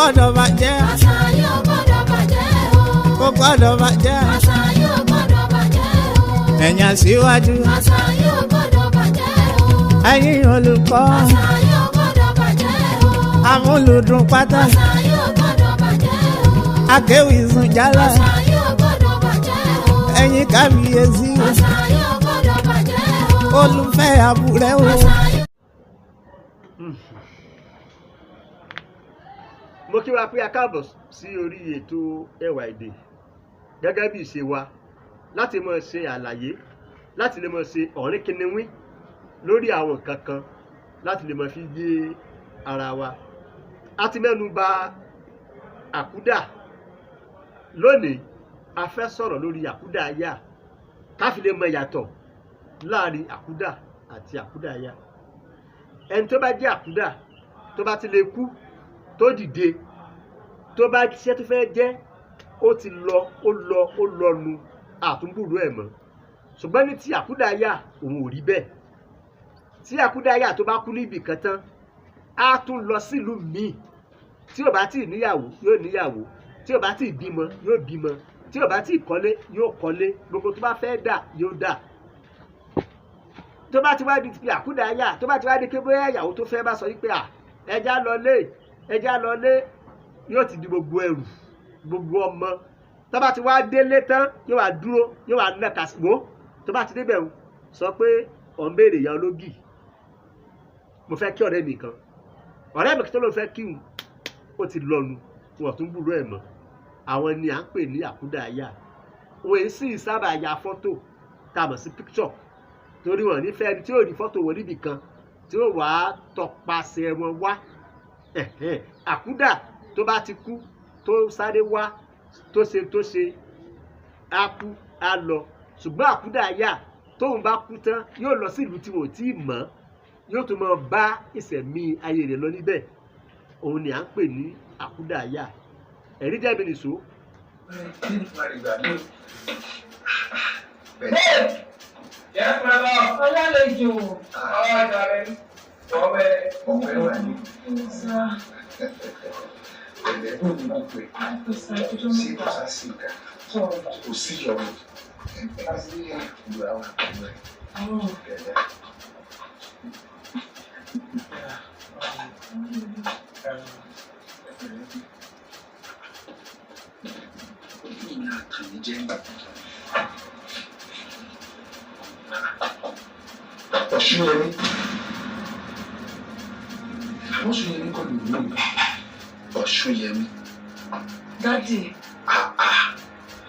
gbọ́dọ̀ bàjẹ́. àṣà yóò gbọ́dọ̀ bàjẹ́ o. Kò gbọ́dọ̀ bàjẹ́. àṣà yóò gbọ́dọ̀ bàjẹ́ o. Ẹ̀yin aṣíwájú. àṣà yóò gbọ́dọ̀ bàjẹ́ o. Ẹ̀yin olùkọ́. àṣà yóò gbọ́dọ̀ bàjẹ́ o. Amúlùdùn pátá. àṣà yóò gbọ́dọ̀ bàjẹ́ o. Akéwì sùn jálá. àṣà yóò gbọ́dọ̀ bàjẹ́ o. Ẹ̀yin kábíyèsí. àṣà yóò gbọ́dọ̀ bàjẹ́ o. Olùfẹ́ àbúrẹ́ o. àṣà yóò. Mo kí wa pé a káàbọ̀ sí orí ètò ẹwà èdè gẹ́gẹ́ bí ìṣe wa láti máa ṣe àlàyé láti lè máa ṣe ọ̀rìn kìnìún lórí àwọn nǹkan kan láti lè máa fi yé ara wa. A ti mẹ́nu bà àkúdà. Lónìí a fẹ́ sọ̀rọ̀ lórí àkúdà ayá ká fi lè mọ ìyàtọ̀ láàrin àkúdà àti àkúdà ayá. Ẹni tó bá jẹ́ àkúdà tó bá ti lè kú tó dìde tó bá ṣiṣẹ́ tó fẹ́ jẹ́ ó ti lọ nu àtúnbùrú ẹ̀ mọ́. Ṣùgbọ́n ní ti àkúdàáyà òun ò rí bẹ́ẹ̀. Tí àkúdàáyà tó bá kú níbì kan tán á tún lọ sílùú míì. Tí ò bá tí ì níyàwó yóò níyàwó, tí ò bá tí ì bímọ yóò bímọ, tí ò bá tí ì kọ́lé yóò kọ́lé, gbogbo tó bá fẹ́ dà yóò dà. Tó bá ti wá di ti àkúdàáyà, tó bá ti wá di pé bóyá ìyàwó tó fẹ́ bá sọ wípé ẹja lọlé yóò ti di gbogbo ẹrù gbogbo ọmọ. Tó bá ti wá délé tán yóò wá dúró yóò wá nàka síwó. Tó bá ti débẹ̀ sọ pé ọ̀ ń béèrè ìyá ológì, mo fẹ́ kí ọ̀rẹ́ mi kan, ọ̀rẹ́ mi tó ló fẹ́ kí ó ti lọ́nu wọn tún búrú ẹ̀ mọ́. Àwọn ni à ń pè ní àkúdàáyà. Wọ́n èyí sì sábà ya fọ́tò tá a mọ̀ sí picture torí wọn nífẹ̀ẹ́ ẹni tí yóò rí fọ́tò wọn níbì kan tí ó wàá tọpasẹ̀ wọn wá. Àkúdà tó bá ti kú tó sáré wá tó ṣe á kú á lọ. Ṣùgbọ́n àkúdàáyà tóun bá kú tán yóò lọ sí ìlú tí wọn ò tí ì mọ̀, yóò tún máa bá ìṣẹ̀mí ayé rẹ̀ lọ níbẹ̀. Òun ni à ń pè ní àkúdàáyà. Ẹ̀rí jẹ́ mi nìṣó. Yes, my love. ọlálejò. All right, darling. Ọbẹ̀ wà ní. Ẹ̀lẹ́ bó ni wọ́n pè é? Sí ìbọ̀sá sí ìka. Kò sí ìyọ̀wò. Ìlú àwọn àpẹẹrẹ rẹ̀. Ọ̀ṣúnyẹmí. Ọ̀ṣúnyẹmí kọ́ ni ìlú mi. Ọ̀ṣúnyẹmí. Dádì,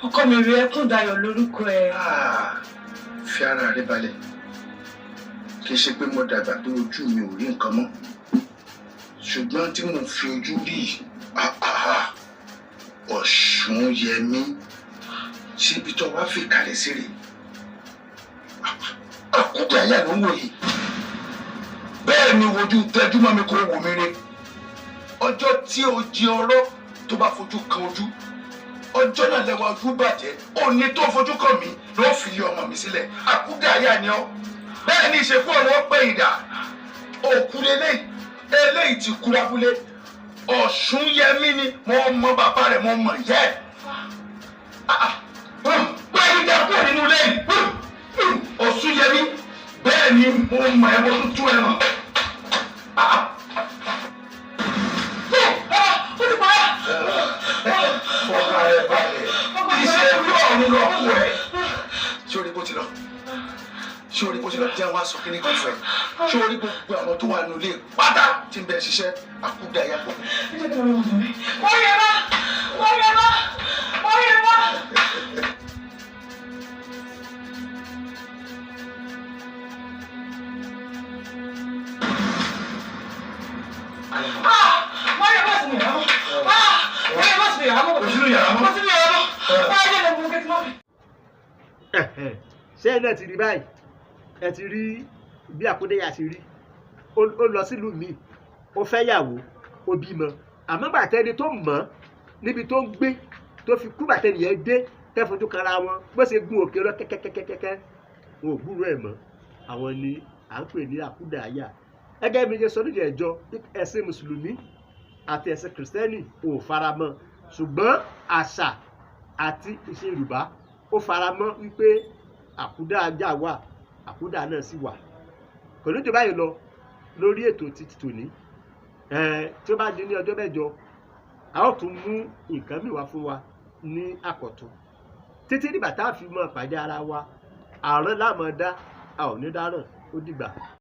ọkọ mi rí Ẹkúndayọ̀ lórúkọ ẹ. Fi ara rẹ balẹ̀. Kì í ṣe pé mo dàgbà pé ojú mi ò rí nǹkan mọ́. Ṣùgbọ́n tí mo fi ojú rí Ọ̀ṣúnyẹmí síbi tó wá fi kalẹ̀ sí rè. Àkúdàáyà ló ń wò yìí. Bẹ́ẹ̀ ni wojú tẹ́jú mọ́ mi kò wò mí re. Ọjọ́ tí o jí ọ̀rọ̀ tó bá fojú kan ojú, ọjọ́ náà lẹ́wọ̀ ojú bàjẹ́. Òní tó fojú kan mi ló fi lé ọmọ mi sílẹ̀. Àkúdàáyà ni ọ́. Bẹ́ẹ̀ ni ìṣekú ọ̀rọ̀ pé ìdá. Òkú eléyìí ti kú lábúlé. Ọ̀ṣúnyẹmí ni mo mọ bàbá rẹ̀ mo mọ̀ yẹ́. Bẹ́ẹ̀ ni dẹ́kun nínú lẹ́yìn. Ọ̀ṣúnyẹmí bẹ́ẹ̀ ni mo mọ̀ ẹ́ mo tún tú ẹ mọ̀. Fọ́nà ẹ balẹ̀. Iṣẹ́ orí ọ̀run lọ kú ẹ. Ṣé orí bó ti lọ? Ṣé orí bó ti lọ? Jẹ́ wá sọ kíní kan fún ẹ. Ṣé orí gbogbo àwọn tó wà nílé pátá tí ń bẹ ṣiṣẹ́ àkúdàáyà pọ̀? Wọ́n yẹ bá. Ṣé ẹ náà ti rí báyìí? Ẹ ti rí bí àkúdàáyà ti rí. Ó lọ sílùú míì, ó fẹ́ yàwó, ó bímọ. Àmọ́ gbàtẹ́ni tó mọ̀ níbi tó ń gbé tó fi kú gbàtẹ́ni yẹn dé tẹ́ fojú kanra wọn bó ṣe gun òkè lọ kẹ́kẹ́kẹ́kẹ́kẹ́ wọn ò gbúrò ẹ̀ mọ́. Àwọn ni à ń pè ní àkúdàáyà. Gẹ́gẹ́ bí ṣe sọ nídìí ẹ̀jọ́ ẹ̀sìn mùsùlùmí àti ẹ̀sìn kìrìsìtẹ́nì ò faramọ́ ṣùgbọ́n àṣà àti ìṣe Yorùbá ó faramọ́ wípé àkúdà ajá wà àkúdà náà sì wà. Kò ní jù báyìí lọ lórí ètò títí tòní. Tí ó bá di ní ọjọ́ mẹ́jọ a ó tún mú nǹkan mìíràn fún wa ní àkọ́tún títí nígbà tá a fi mọ pàdé ara wa àrùn lámọ̀ọ́dá a ò ní dáràn ó dìgbà.